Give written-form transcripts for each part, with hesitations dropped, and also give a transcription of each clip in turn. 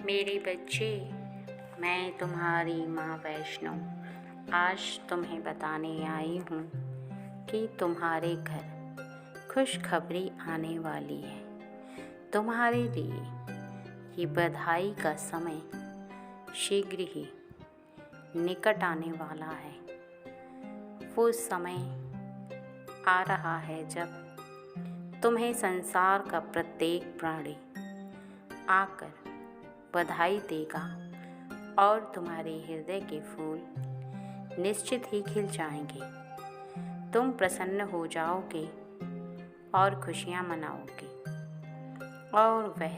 मेरे बच्चे, मैं तुम्हारी माँ वैष्णो आज तुम्हें बताने आई हूँ कि तुम्हारे घर खुशखबरी आने वाली है। तुम्हारे लिए ये बधाई का समय शीघ्र ही निकट आने वाला है। वो समय आ रहा है जब तुम्हें संसार का प्रत्येक प्राणी आकर बधाई देगा और तुम्हारे हृदय के फूल निश्चित ही खिल जाएंगे। तुम प्रसन्न हो जाओगे और खुशियाँ मनाओगे। और वह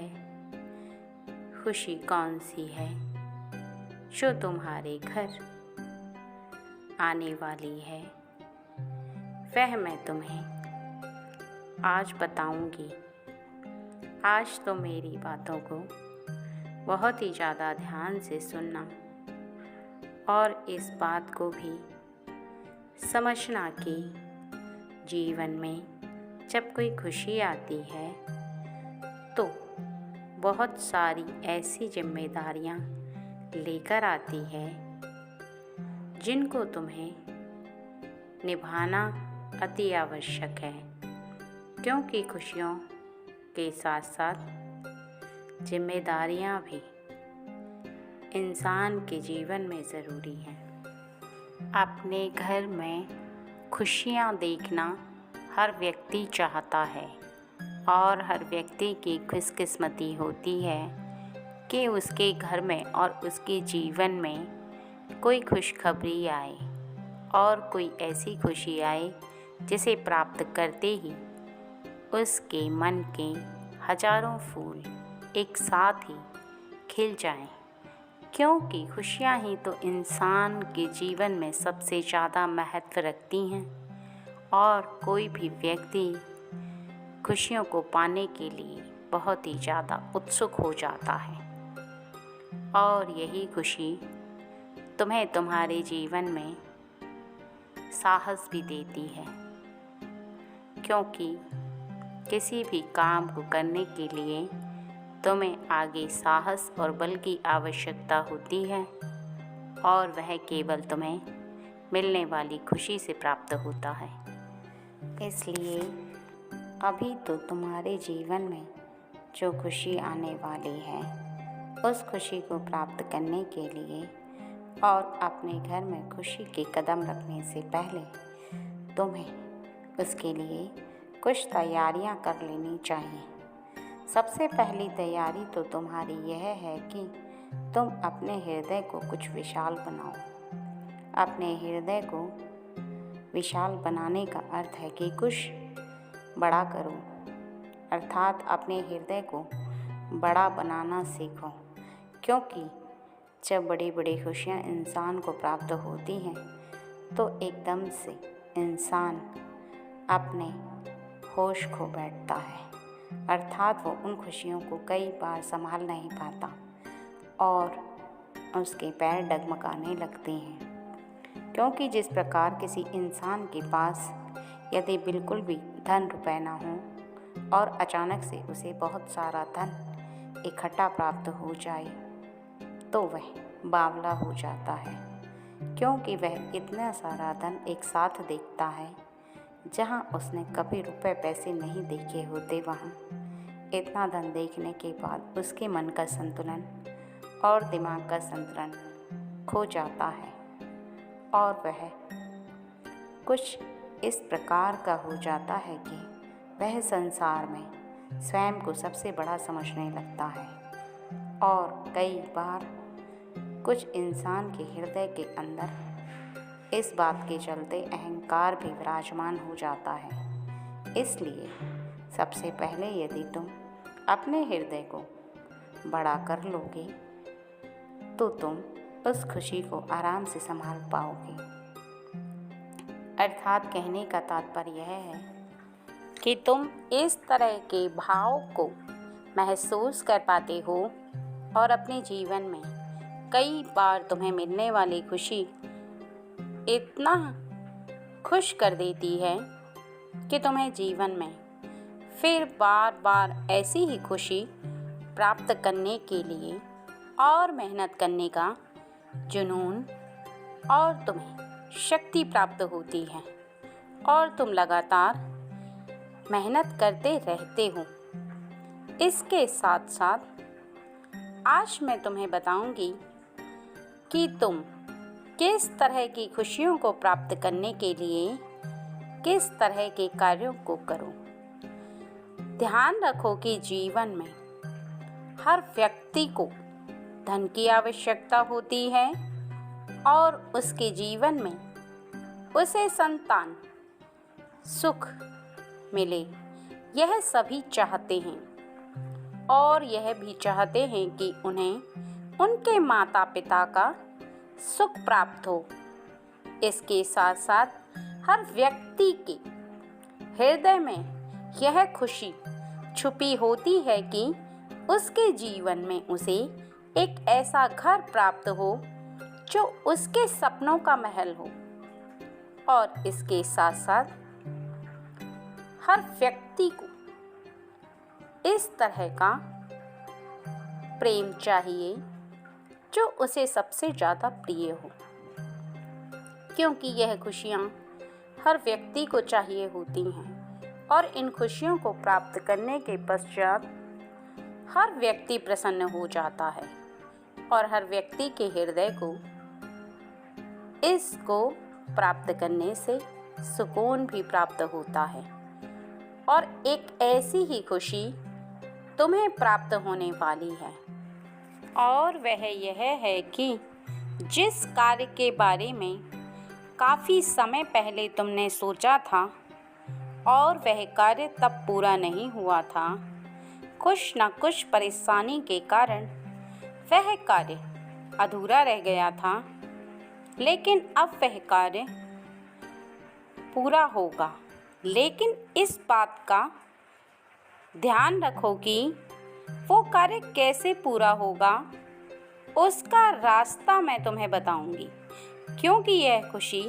खुशी कौन सी है जो तुम्हारे घर आने वाली है, वह मैं तुम्हें आज बताऊंगी। आज तो मेरी बातों को बहुत ही ज़्यादा ध्यान से सुनना और इस बात को भी समझना कि जीवन में जब कोई खुशी आती है तो बहुत सारी ऐसी जिम्मेदारियां लेकर आती है जिनको तुम्हें निभाना अति आवश्यक है, क्योंकि खुशियों के साथ साथ जिम्मेदारियां भी इंसान के जीवन में ज़रूरी हैं। अपने घर में खुशियां देखना हर व्यक्ति चाहता है और हर व्यक्ति की खुशकिस्मती होती है कि उसके घर में और उसके जीवन में कोई खुशखबरी आए और कोई ऐसी खुशी आए जिसे प्राप्त करते ही उसके मन के हजारों फूल एक साथ ही खिल जाएं, क्योंकि खुशियाँ ही तो इंसान के जीवन में सबसे ज़्यादा महत्व रखती हैं और कोई भी व्यक्ति खुशियों को पाने के लिए बहुत ही ज़्यादा उत्सुक हो जाता है। और यही खुशी तुम्हें तुम्हारे जीवन में साहस भी देती है, क्योंकि किसी भी काम को करने के लिए तुम्हें आगे साहस और बल की आवश्यकता होती है और वह केवल तुम्हें मिलने वाली खुशी से प्राप्त होता है। इसलिए अभी तो तुम्हारे जीवन में जो खुशी आने वाली है उस खुशी को प्राप्त करने के लिए और अपने घर में खुशी के कदम रखने से पहले तुम्हें उसके लिए कुछ तैयारियां कर लेनी चाहिए। सबसे पहली तैयारी तो तुम्हारी यह है कि तुम अपने हृदय को कुछ विशाल बनाओ। अपने हृदय को विशाल बनाने का अर्थ है कि कुछ बड़ा करो, अर्थात अपने हृदय को बड़ा बनाना सीखो, क्योंकि जब बड़ी बड़ी खुशियाँ इंसान को प्राप्त होती हैं तो एकदम से इंसान अपने होश खो बैठता है, अर्थात वो उन खुशियों को कई बार संभाल नहीं पाता और उसके पैर डगमगाने लगते हैं। क्योंकि जिस प्रकार किसी इंसान के पास यदि बिल्कुल भी धन रुपए ना हो और अचानक से उसे बहुत सारा धन इकट्ठा प्राप्त हो जाए तो वह बावला हो जाता है, क्योंकि वह इतना सारा धन एक साथ देखता है जहां उसने कभी रुपए पैसे नहीं देखे होते। वहां इतना धन देखने के बाद उसके मन का संतुलन और दिमाग का संतुलन खो जाता है और वह कुछ इस प्रकार का हो जाता है कि वह संसार में स्वयं को सबसे बड़ा समझने लगता है और कई बार कुछ इंसान के हृदय के अंदर इस बात के चलते अहंकार भी विराजमान हो जाता है। इसलिए सबसे पहले यदि तुम अपने हृदय को बड़ा कर लोगे तो तुम उस खुशी को आराम से संभाल पाओगे। अर्थात कहने का तात्पर्य यह है कि तुम इस तरह के भाव को महसूस कर पाते हो और अपने जीवन में कई बार तुम्हें मिलने वाली खुशी इतना खुश कर देती है कि तुम्हें जीवन में फिर बार बार ऐसी ही खुशी प्राप्त करने के लिए और मेहनत करने का जुनून और तुम्हें शक्ति प्राप्त होती है और तुम लगातार मेहनत करते रहते हो। इसके साथ साथ आज मैं तुम्हें बताऊंगी कि तुम किस तरह की खुशियों को प्राप्त करने के लिए किस तरह के कार्यों को करो। ध्यान रखो कि जीवन में हर व्यक्ति को धन की आवश्यकता होती है और उसके जीवन में उसे संतान सुख मिले, यह सभी चाहते हैं और यह भी चाहते हैं कि उन्हें उनके माता पिता का सुख प्राप्त हो। इसके साथ साथ हर व्यक्ति के हृदय में यह खुशी छुपी होती है कि उसके जीवन में उसे एक ऐसा घर प्राप्त हो जो उसके सपनों का महल हो। और इसके साथ साथ हर व्यक्ति को इस तरह का प्रेम चाहिए जो उसे सबसे ज़्यादा प्रिय हो, क्योंकि यह खुशियाँ हर व्यक्ति को चाहिए होती हैं और इन खुशियों को प्राप्त करने के पश्चात हर व्यक्ति प्रसन्न हो जाता है और हर व्यक्ति के हृदय को इसको प्राप्त करने से सुकून भी प्राप्त होता है और एक ऐसी ही खुशी तुम्हें प्राप्त होने वाली है। और वह यह है कि जिस कार्य के बारे में काफ़ी समय पहले तुमने सोचा था और वह कार्य तब पूरा नहीं हुआ था, कुछ न कुछ परेशानी के कारण वह कार्य अधूरा रह गया था, लेकिन अब वह कार्य पूरा होगा। लेकिन इस बात का ध्यान रखो कि वो कार्य कैसे पूरा होगा, उसका रास्ता मैं तुम्हें बताऊंगी, क्योंकि यह खुशी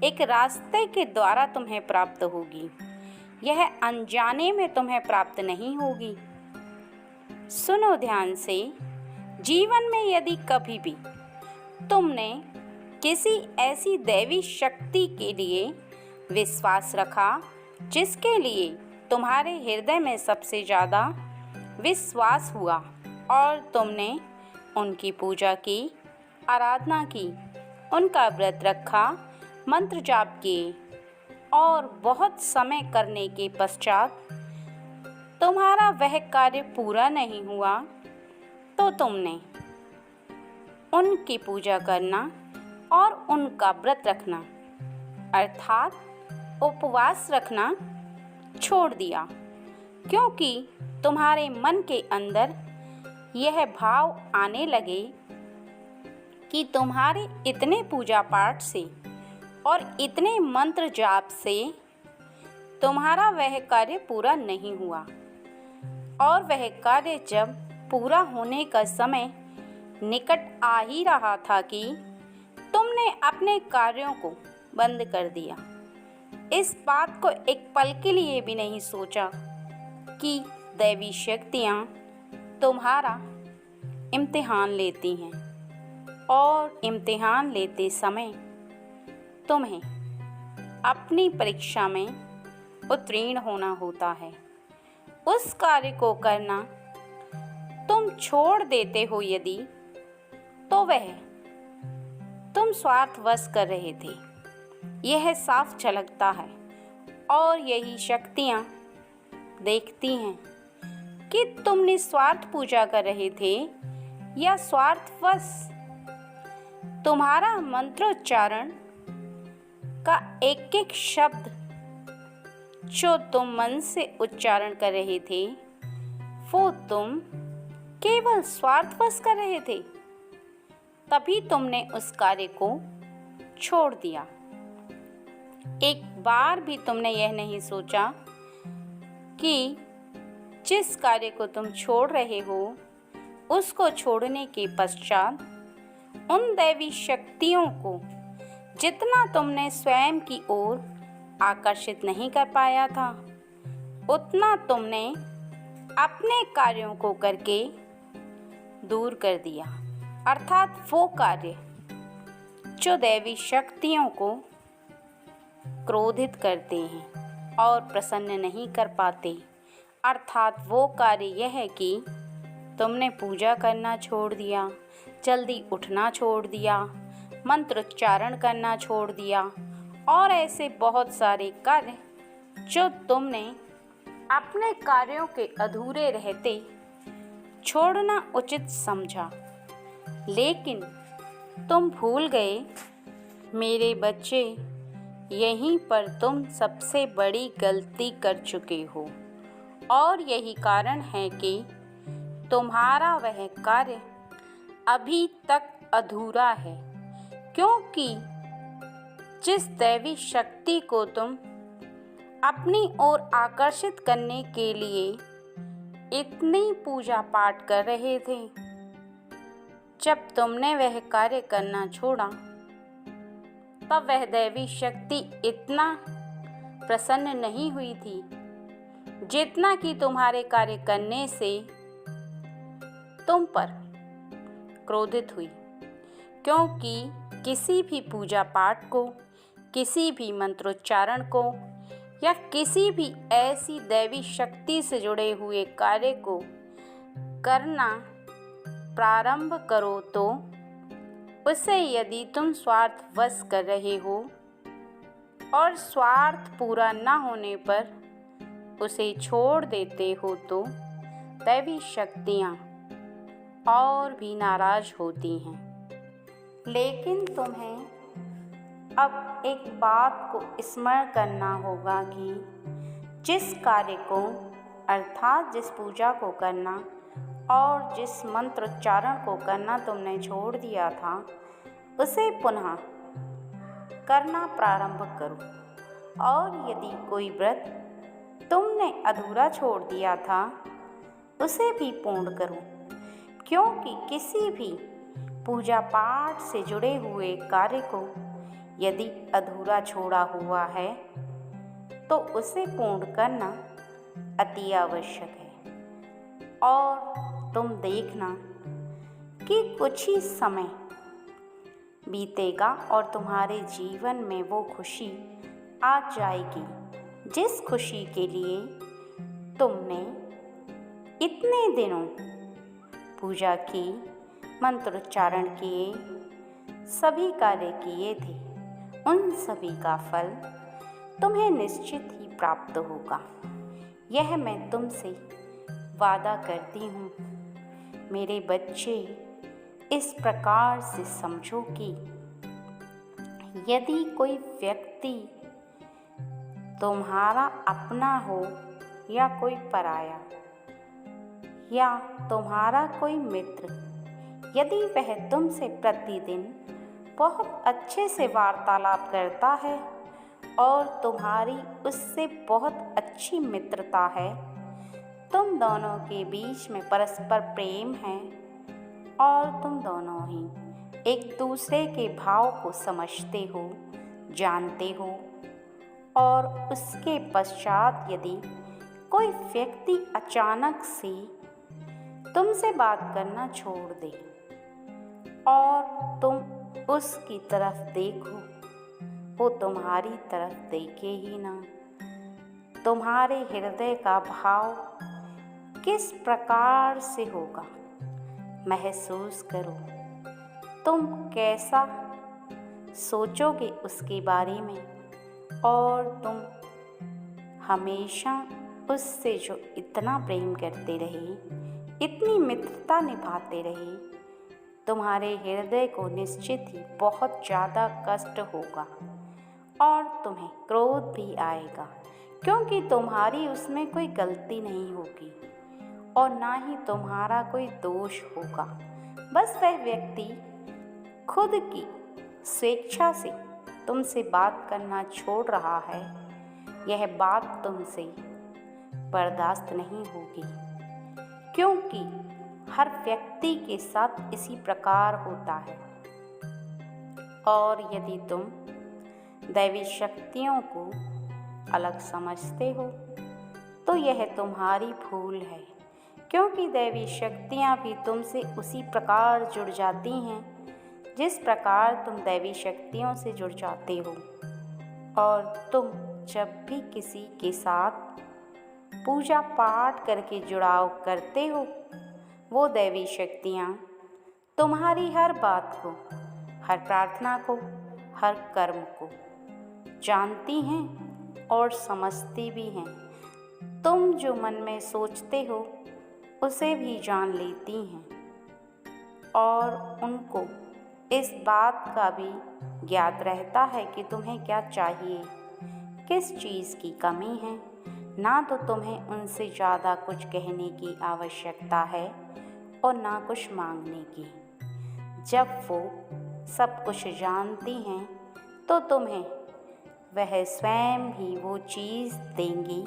एक रास्ते के द्वारा तुम्हें प्राप्त होगी, यह अनजाने में तुम्हें प्राप्त नहीं होगी। सुनो ध्यान से, जीवन में यदि कभी भी तुमने किसी ऐसी दैवी शक्ति के लिए विश्वास रखा जिसके लिए तुम्हारे हृदय में सबसे ज़्यादा विश्वास हुआ और तुमने उनकी पूजा की, आराधना की, उनका व्रत रखा, मंत्र जाप किए और बहुत समय करने के पश्चात तुम्हारा वह कार्य पूरा नहीं हुआ, तो तुमने उनकी पूजा करना और उनका व्रत रखना अर्थात उपवास रखना छोड़ दिया, क्योंकि तुम्हारे मन के अंदर यह भाव आने लगे कि तुम्हारे इतने पूजा पाठ से और इतने मंत्र जाप से तुम्हारा वह कार्य पूरा नहीं हुआ। और वह कार्य जब पूरा होने का समय निकट आ ही रहा था कि तुमने अपने कार्यों को बंद कर दिया। इस बात को एक पल के लिए भी नहीं सोचा कि दैवी शक्तियाँ तुम्हारा इम्तिहान लेती हैं और इम्तिहान लेते समय तुम्हें अपनी परीक्षा में उत्तीर्ण होना होता है। उस कार्य को करना तुम छोड़ देते हो यदि, तो वह तुम स्वार्थवश कर रहे थे, यह साफ झलकता है। और यही शक्तियाँ देखती हैं कि तुम निस्वार्थ पूजा कर रहे थे या स्वार्थवश तुम्हारा मंत्रोच्चारण का एक एक शब्द जो तुम मन से उच्चारण कर रहे थे वो तुम केवल स्वार्थवश कर रहे थे, तभी तुमने उस कार्य को छोड़ दिया। एक बार भी तुमने यह नहीं सोचा कि जिस कार्य को तुम छोड़ रहे हो उसको छोड़ने के पश्चात उन दैवी शक्तियों को जितना तुमने स्वयं की ओर आकर्षित नहीं कर पाया था, उतना तुमने अपने कार्यों को करके दूर कर दिया। अर्थात वो कार्य जो दैवी शक्तियों को क्रोधित करते हैं और प्रसन्न नहीं कर पाते। अर्थात वो कार्य यह है कि तुमने पूजा करना छोड़ दिया, जल्दी उठना छोड़ दिया, मंत्रोच्चारण करना छोड़ दिया और ऐसे बहुत सारे कार्य जो तुमने अपने कार्यों के अधूरे रहते छोड़ना उचित समझा, लेकिन तुम भूल गए मेरे बच्चे, यहीं पर तुम सबसे बड़ी गलती कर चुके हो और यही कारण है कि तुम्हारा वह कार्य अभी तक अधूरा है, क्योंकि जिस दैवी शक्ति को तुम अपनी ओर आकर्षित करने के लिए इतनी पूजा पाठ कर रहे थे, जब तुमने वह कार्य करना छोड़ा तब वह दैवी शक्ति इतना प्रसन्न नहीं हुई थी जितना कि तुम्हारे कार्य करने से तुम पर क्रोधित हुई। क्योंकि किसी भी पूजा पाठ को, किसी भी मंत्रोच्चारण को या किसी भी ऐसी दैवी शक्ति से जुड़े हुए कार्य को करना प्रारंभ करो तो उसे यदि तुम स्वार्थवश कर रहे हो और स्वार्थ पूरा न होने पर उसे छोड़ देते हो तो दैवी शक्तियाँ और भी नाराज होती हैं। लेकिन तुम्हें अब एक बात को स्मरण करना होगा कि जिस कार्य को अर्थात जिस पूजा को करना और जिस मंत्रोच्चारण को करना तुमने छोड़ दिया था, उसे पुनः करना प्रारंभ करो। और यदि कोई व्रत तुमने अधूरा छोड़ दिया था, उसे भी पूर्ण करो, क्योंकि किसी भी पूजा पाठ से जुड़े हुए कार्य को यदि अधूरा छोड़ा हुआ है तो उसे पूर्ण करना अति आवश्यक है। और तुम देखना कि कुछ ही समय बीतेगा और तुम्हारे जीवन में वो खुशी आ जाएगी जिस खुशी के लिए तुमने इतने दिनों पूजा की, मंत्रोच्चारण किए, सभी कार्य किए थे। उन सभी का फल तुम्हें निश्चित ही प्राप्त होगा, यह मैं तुमसे वादा करती हूँ। मेरे बच्चे, इस प्रकार से समझो कि यदि कोई व्यक्ति तुम्हारा अपना हो या कोई पराया या तुम्हारा कोई मित्र, यदि वह तुमसे प्रतिदिन बहुत अच्छे से वार्तालाप करता है और तुम्हारी उससे बहुत अच्छी मित्रता है, तुम दोनों के बीच में परस्पर प्रेम है और तुम दोनों ही एक दूसरे के भाव को समझते हो, जानते हो, और उसके पश्चात यदि कोई व्यक्ति अचानक से तुमसे बात करना छोड़ दे और तुम उसकी तरफ देखो, वो तुम्हारी तरफ देखे ही ना, तुम्हारे हृदय का भाव किस प्रकार से होगा महसूस करो। तुम कैसा सोचोगे उसके बारे में, और तुम हमेशा उससे जो इतना प्रेम करते रहे, इतनी मित्रता निभाते रहे, तुम्हारे हृदय को निश्चित ही बहुत ज़्यादा कष्ट होगा और तुम्हें क्रोध भी आएगा, क्योंकि तुम्हारी उसमें कोई गलती नहीं होगी और ना ही तुम्हारा कोई दोष होगा। बस वह व्यक्ति खुद की स्वेच्छा से तुमसे बात करना छोड़ रहा है, यह बात तुमसे बर्दाश्त नहीं होगी, क्योंकि हर व्यक्ति के साथ इसी प्रकार होता है। और यदि तुम दैवी शक्तियों को अलग समझते हो तो यह तुम्हारी भूल है, क्योंकि दैवी शक्तियाँ भी तुमसे उसी प्रकार जुड़ जाती हैं जिस प्रकार तुम दैवी शक्तियों से जुड़ जाते हो। और तुम जब भी किसी के साथ पूजा पाठ करके जुड़ाव करते हो, वो दैवी शक्तियाँ तुम्हारी हर बात को, हर प्रार्थना को, हर कर्म को जानती हैं और समझती भी हैं। तुम जो मन में सोचते हो उसे भी जान लेती हैं और उनको इस बात का भी ज्ञात रहता है कि तुम्हें क्या चाहिए, किस चीज़ की कमी है। ना तो तुम्हें उनसे ज़्यादा कुछ कहने की आवश्यकता है और ना कुछ मांगने की। जब वो सब कुछ जानती हैं तो तुम्हें वह स्वयं ही वो चीज़ देंगी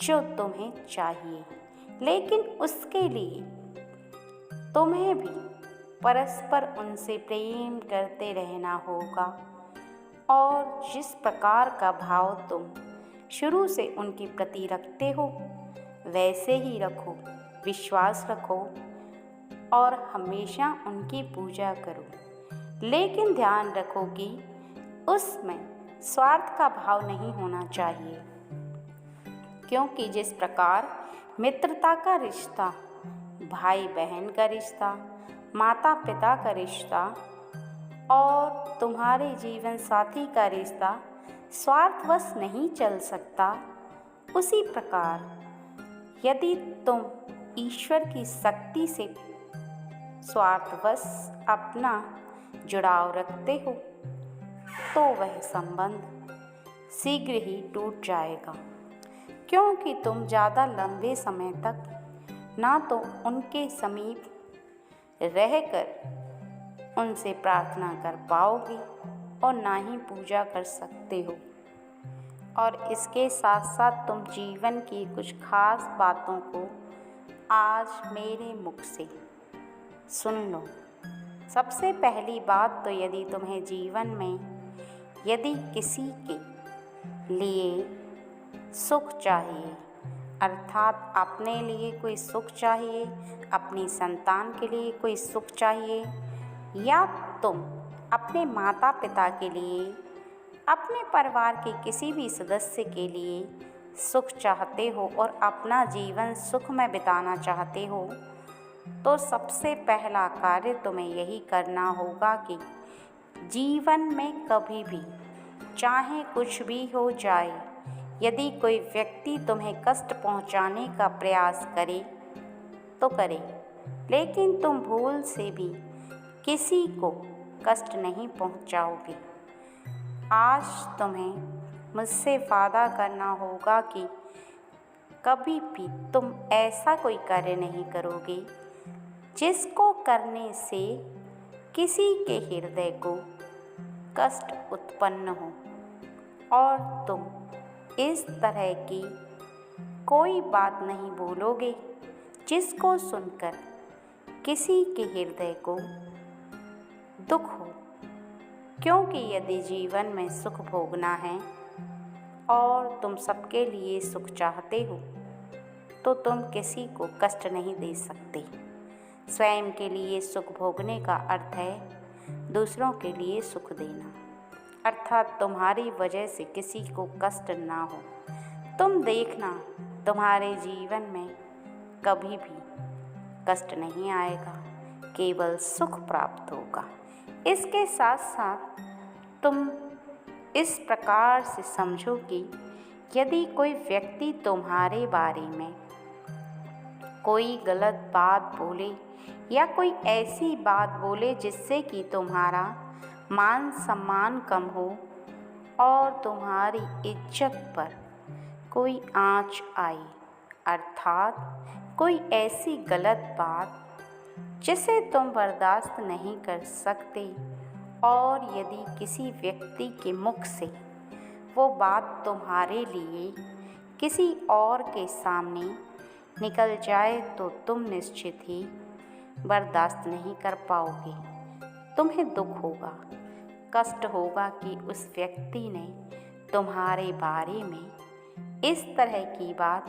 जो तुम्हें चाहिए। लेकिन उसके लिए तुम्हें भी परस्पर उनसे प्रेम करते रहना होगा और जिस प्रकार का भाव तुम शुरू से उनके प्रति रखते हो वैसे ही रखो, विश्वास रखो और हमेशा उनकी पूजा करो। लेकिन ध्यान रखो कि उसमें स्वार्थ का भाव नहीं होना चाहिए, क्योंकि जिस प्रकार मित्रता का रिश्ता, भाई बहन का रिश्ता, माता पिता का रिश्ता और तुम्हारे जीवन साथी का रिश्ता स्वार्थवश नहीं चल सकता, उसी प्रकार यदि तुम ईश्वर की शक्ति से स्वार्थवश अपना जुड़ाव रखते हो तो वह संबंध शीघ्र ही टूट जाएगा, क्योंकि तुम ज़्यादा लंबे समय तक ना तो उनके समीप रहकर उनसे प्रार्थना कर पाओगे और ना ही पूजा कर सकते हो। और इसके साथ साथ तुम जीवन की कुछ खास बातों को आज मेरे मुख से सुन लो। सबसे पहली बात तो यदि तुम्हें जीवन में यदि किसी के लिए सुख चाहिए, अर्थात अपने लिए कोई सुख चाहिए, अपनी संतान के लिए कोई सुख चाहिए, या तुम अपने माता पिता के लिए, अपने परिवार के किसी भी सदस्य के लिए सुख चाहते हो और अपना जीवन सुख में बिताना चाहते हो, तो सबसे पहला कार्य तुम्हें यही करना होगा कि जीवन में कभी भी चाहे कुछ भी हो जाए, यदि कोई व्यक्ति तुम्हें कष्ट पहुंचाने का प्रयास करे तो करे, लेकिन तुम भूल से भी किसी को कष्ट नहीं पहुंचाओगे। आज तुम्हें मुझसे वादा करना होगा कि कभी भी तुम ऐसा कोई कार्य नहीं करोगे जिसको करने से किसी के हृदय को कष्ट उत्पन्न हो, और तुम इस तरह की कोई बात नहीं बोलोगे जिसको सुनकर किसी के हृदय को दुख हो। क्योंकि यदि जीवन में सुख भोगना है और तुम सबके लिए सुख चाहते हो तो तुम किसी को कष्ट नहीं दे सकते। स्वयं के लिए सुख भोगने का अर्थ है दूसरों के लिए सुख देना, अर्थात तुम्हारी वजह से किसी को कष्ट ना हो। तुम देखना तुम्हारे जीवन में कभी भी कष्ट नहीं आएगा, केवल सुख प्राप्त होगा। इसके साथ साथ तुम इस प्रकार से समझो कि यदि कोई व्यक्ति तुम्हारे बारे में कोई गलत बात बोले या कोई ऐसी बात बोले जिससे कि तुम्हारा मान सम्मान कम हो और तुम्हारी इज्जत पर कोई आँच आए, अर्थात कोई ऐसी गलत बात जिसे तुम बर्दाश्त नहीं कर सकते, और यदि किसी व्यक्ति के मुख से वो बात तुम्हारे लिए किसी और के सामने निकल जाए तो तुम निश्चित ही बर्दाश्त नहीं कर पाओगे। तुम्हें दुख होगा, कष्ट होगा कि उस व्यक्ति ने तुम्हारे बारे में इस तरह की बात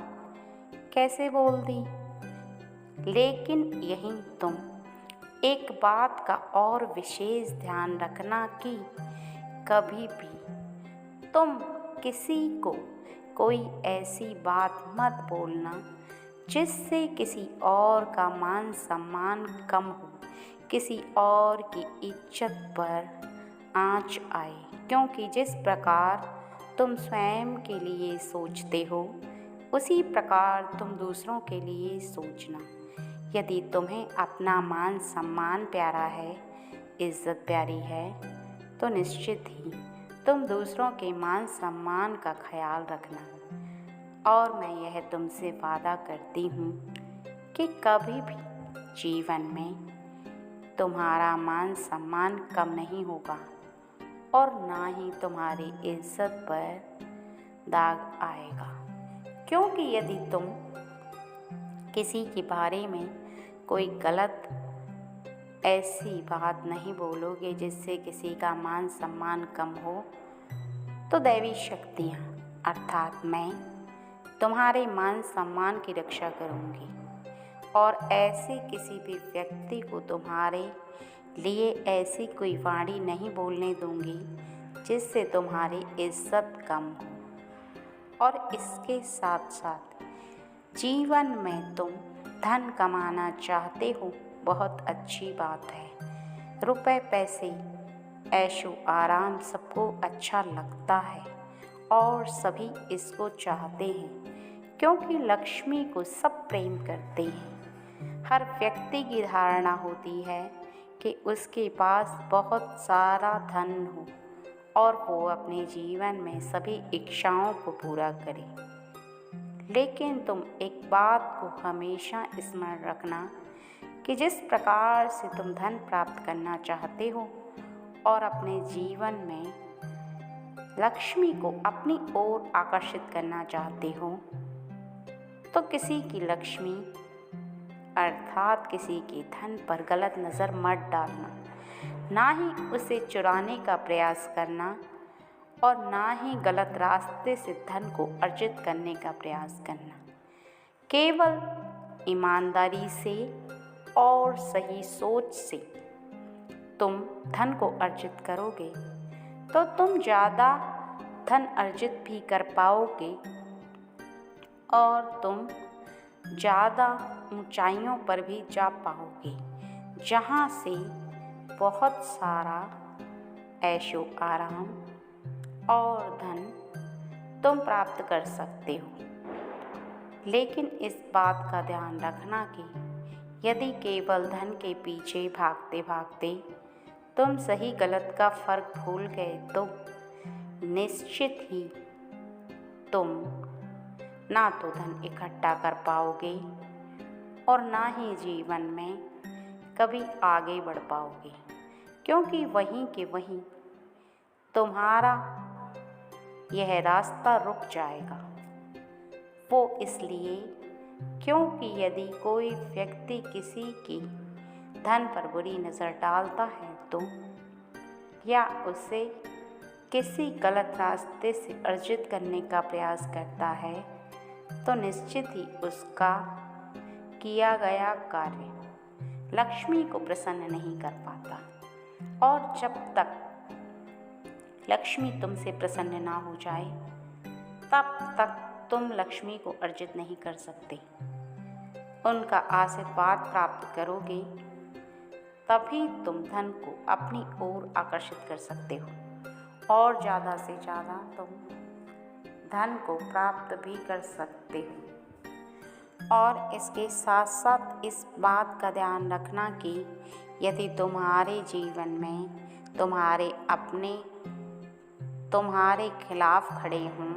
कैसे बोल दी। लेकिन यहीं तुम एक बात का और विशेष ध्यान रखना कि कभी भी तुम किसी को कोई ऐसी बात मत बोलना जिससे किसी और का मान सम्मान कम हो, किसी और की इज्जत पर आंच आए। क्योंकि जिस प्रकार तुम स्वयं के लिए सोचते हो उसी प्रकार तुम दूसरों के लिए सोचना। यदि तुम्हें अपना मान सम्मान प्यारा है, इज्जत प्यारी है, तो निश्चित ही तुम दूसरों के मान सम्मान का ख्याल रखना। और मैं यह तुमसे वादा करती हूँ कि कभी भी जीवन में तुम्हारा मान सम्मान कम नहीं होगा और ना ही तुम्हारी इज्जत पर दाग आएगा। क्योंकि यदि तुम किसी के बारे में कोई गलत ऐसी बात नहीं बोलोगे जिससे किसी का मान सम्मान कम हो, तो दैवी शक्तियाँ अर्थात मैं तुम्हारे मान सम्मान की रक्षा करूँगी और ऐसे किसी भी व्यक्ति को तुम्हारे लिए ऐसी कोई वाणी नहीं बोलने दूँगी जिससे तुम्हारी इज्जत कम हो। और इसके साथ साथ जीवन में तुम धन कमाना चाहते हो, बहुत अच्छी बात है। रुपए पैसे ऐशो आराम सबको अच्छा लगता है और सभी इसको चाहते हैं क्योंकि लक्ष्मी को सब प्रेम करते हैं। हर व्यक्ति की धारणा होती है कि उसके पास बहुत सारा धन हो और वो अपने जीवन में सभी इच्छाओं को पूरा करे। लेकिन तुम एक बात को हमेशा स्मरण रखना कि जिस प्रकार से तुम धन प्राप्त करना चाहते हो और अपने जीवन में लक्ष्मी को अपनी ओर आकर्षित करना चाहते हो, तो किसी की लक्ष्मी अर्थात किसी के धन पर गलत नज़र मत डालना, ना ही उसे चुराने का प्रयास करना और ना ही गलत रास्ते से धन को अर्जित करने का प्रयास करना। केवल ईमानदारी से और सही सोच से तुम धन को अर्जित करोगे तो तुम ज़्यादा धन अर्जित भी कर पाओगे और तुम ज़्यादा ऊंचाइयों पर भी जा पाओगे जहाँ से बहुत सारा ऐशो आराम और धन तुम प्राप्त कर सकते हो। लेकिन इस बात का ध्यान रखना कि यदि केवल धन के पीछे भागते भागते तुम सही गलत का फ़र्क भूल गए तो निश्चित ही तुम ना तो धन इकट्ठा कर पाओगे और ना ही जीवन में कभी आगे बढ़ पाओगे, क्योंकि वहीं के वहीं तुम्हारा यह रास्ता रुक जाएगा। वो इसलिए क्योंकि यदि कोई व्यक्ति किसी की धन पर बुरी नज़र डालता है तो या उसे किसी गलत रास्ते से अर्जित करने का प्रयास करता है तो निश्चित ही उसका किया गया कार्य लक्ष्मी को प्रसन्न नहीं कर पाता। और जब तक लक्ष्मी तुमसे प्रसन्न ना हो जाए तब तक तुम लक्ष्मी को अर्जित नहीं कर सकते। उनका आशीर्वाद प्राप्त करोगे तभी तुम धन को अपनी ओर आकर्षित कर सकते हो और ज़्यादा से ज़्यादा तुम धन को प्राप्त भी कर सकते हो। और इसके साथ साथ इस बात का ध्यान रखना कि यदि तुम्हारे जीवन में तुम्हारे अपने तुम्हारे खिलाफ खड़े हों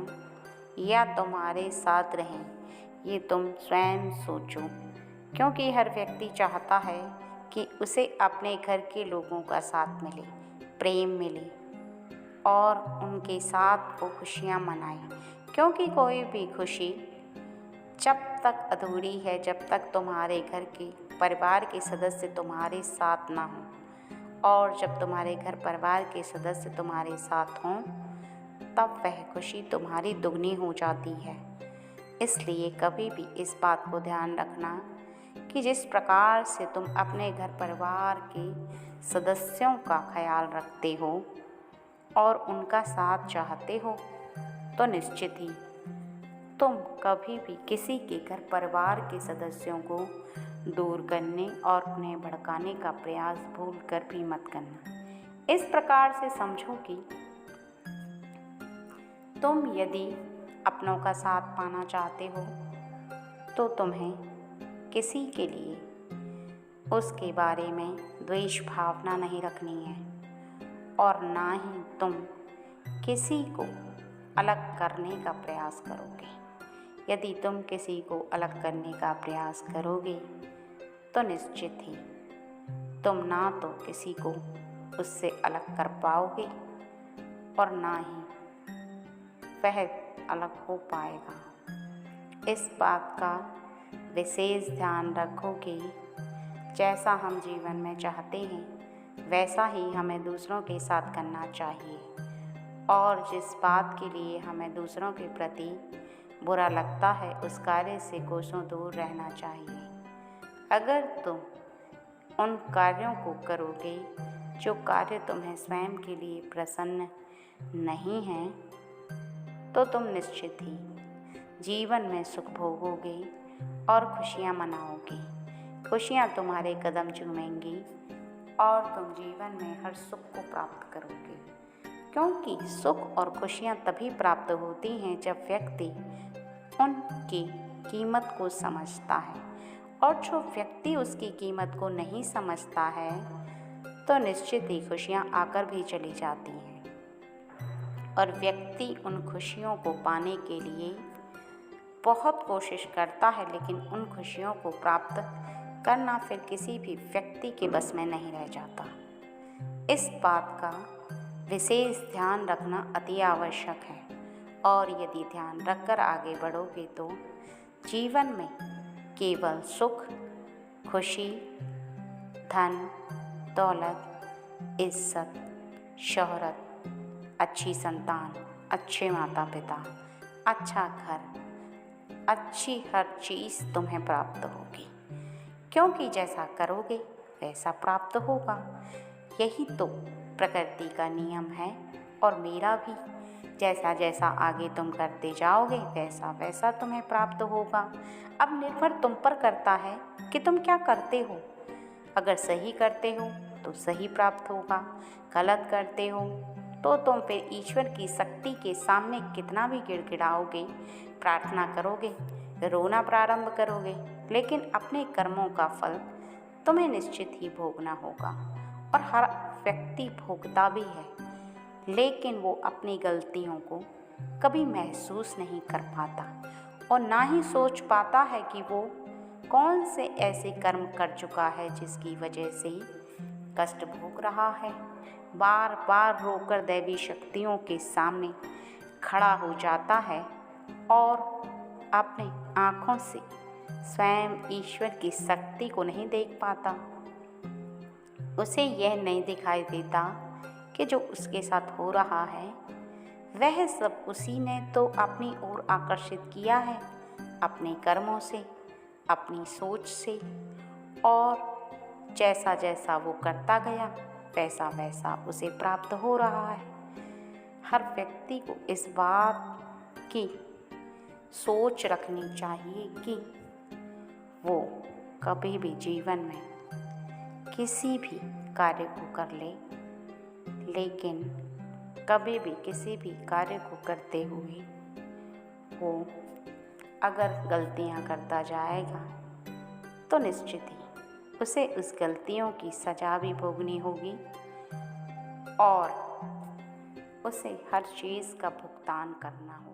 या तुम्हारे साथ रहें, ये तुम स्वयं सोचो, क्योंकि हर व्यक्ति चाहता है कि उसे अपने घर के लोगों का साथ मिले, प्रेम मिले और उनके साथ वो खुशियाँ मनाए। क्योंकि कोई भी खुशी जब तक अधूरी है, जब तक तुम्हारे घर के परिवार के सदस्य तुम्हारे साथ ना हों, और जब तुम्हारे घर परिवार के सदस्य तुम्हारे साथ हों तब वह खुशी तुम्हारी दुगनी हो जाती है। इसलिए कभी भी इस बात को ध्यान रखना कि जिस प्रकार से तुम अपने घर परिवार के सदस्यों का ख्याल रखते हो और उनका साथ चाहते हो, तो निश्चित ही तुम कभी भी किसी के घर परिवार के सदस्यों को दूर करने और उन्हें भड़काने का प्रयास भूल कर भी मत करना। इस प्रकार से समझो कि तुम यदि अपनों का साथ पाना चाहते हो तो तुम्हें किसी के लिए उसके बारे में द्वेष भावना नहीं रखनी है और ना ही तुम किसी को अलग करने का प्रयास करोगे। यदि तुम किसी को अलग करने का प्रयास करोगे तो निश्चित ही तुम ना तो किसी को उससे अलग कर पाओगे और ना ही वह अलग हो पाएगा। इस बात का विशेष ध्यान रखो कि जैसा हम जीवन में चाहते हैं वैसा ही हमें दूसरों के साथ करना चाहिए और जिस बात के लिए हमें दूसरों के प्रति बुरा लगता है उस कार्य से कोसों दूर रहना चाहिए। अगर तुम उन कार्यों को करोगे जो कार्य तुम्हें स्वयं के लिए प्रसन्न नहीं हैं, तो तुम निश्चित ही जीवन में सुख भोगोगे और खुशियाँ मनाओगे। खुशियाँ तुम्हारे कदम चूमेंगी और तुम जीवन में हर सुख को प्राप्त करोगे, क्योंकि सुख और खुशियाँ तभी प्राप्त होती हैं जब व्यक्ति उनकी कीमत को समझता है, और जो व्यक्ति उसकी कीमत को नहीं समझता है तो निश्चित ही खुशियाँ आकर भी चली जाती हैं और व्यक्ति उन खुशियों को पाने के लिए बहुत कोशिश करता है, लेकिन उन खुशियों को प्राप्त करना फिर किसी भी व्यक्ति के बस में नहीं रह जाता। इस बात का विशेष ध्यान रखना अति आवश्यक है और यदि ध्यान रखकर आगे बढ़ोगे तो जीवन में केवल सुख, खुशी, धन, दौलत, इज्जत, शोहरत, अच्छी संतान, अच्छे माता पिता, अच्छा घर, अच्छी हर चीज़ तुम्हें प्राप्त होगी, क्योंकि जैसा करोगे वैसा प्राप्त होगा। यही तो प्रकृति का नियम है और मेरा भी। जैसा जैसा आगे तुम करते जाओगे वैसा वैसा तुम्हें प्राप्त होगा। अब निर्भर तुम पर करता है कि तुम क्या करते हो। अगर सही करते हो तो सही प्राप्त होगा, गलत करते हो तो तुम फिर ईश्वर की शक्ति के सामने कितना भी गिड़गिड़ाओगे, प्रार्थना करोगे, रोना प्रारंभ करोगे, लेकिन अपने कर्मों का फल तुम्हें निश्चित ही भोगना होगा। और हर व्यक्ति भोगता भी है, लेकिन वो अपनी गलतियों को कभी महसूस नहीं कर पाता और ना ही सोच पाता है कि वो कौन से ऐसे कर्म कर चुका है जिसकी वजह से कष्ट भोग रहा है। बार बार रोकर दैवी शक्तियों के सामने खड़ा हो जाता है और अपनी आँखों से स्वयं ईश्वर की शक्ति को नहीं देख पाता। उसे यह नहीं दिखाई देता कि जो उसके साथ हो रहा है वह सब उसी ने तो अपनी ओर आकर्षित किया है, अपने कर्मों से, अपनी सोच से, और जैसा जैसा वो करता गया वैसा वैसा उसे प्राप्त हो रहा है। हर व्यक्ति को इस बात की सोच रखनी चाहिए कि वो कभी भी जीवन में किसी भी कार्य को कर ले, लेकिन कभी भी किसी भी कार्य को करते हुए वो अगर गलतियां करता जाएगा तो निश्चित ही उसे उस गलतियों की सज़ा भी भोगनी होगी और उसे हर चीज़ का भुगतान करना होगा।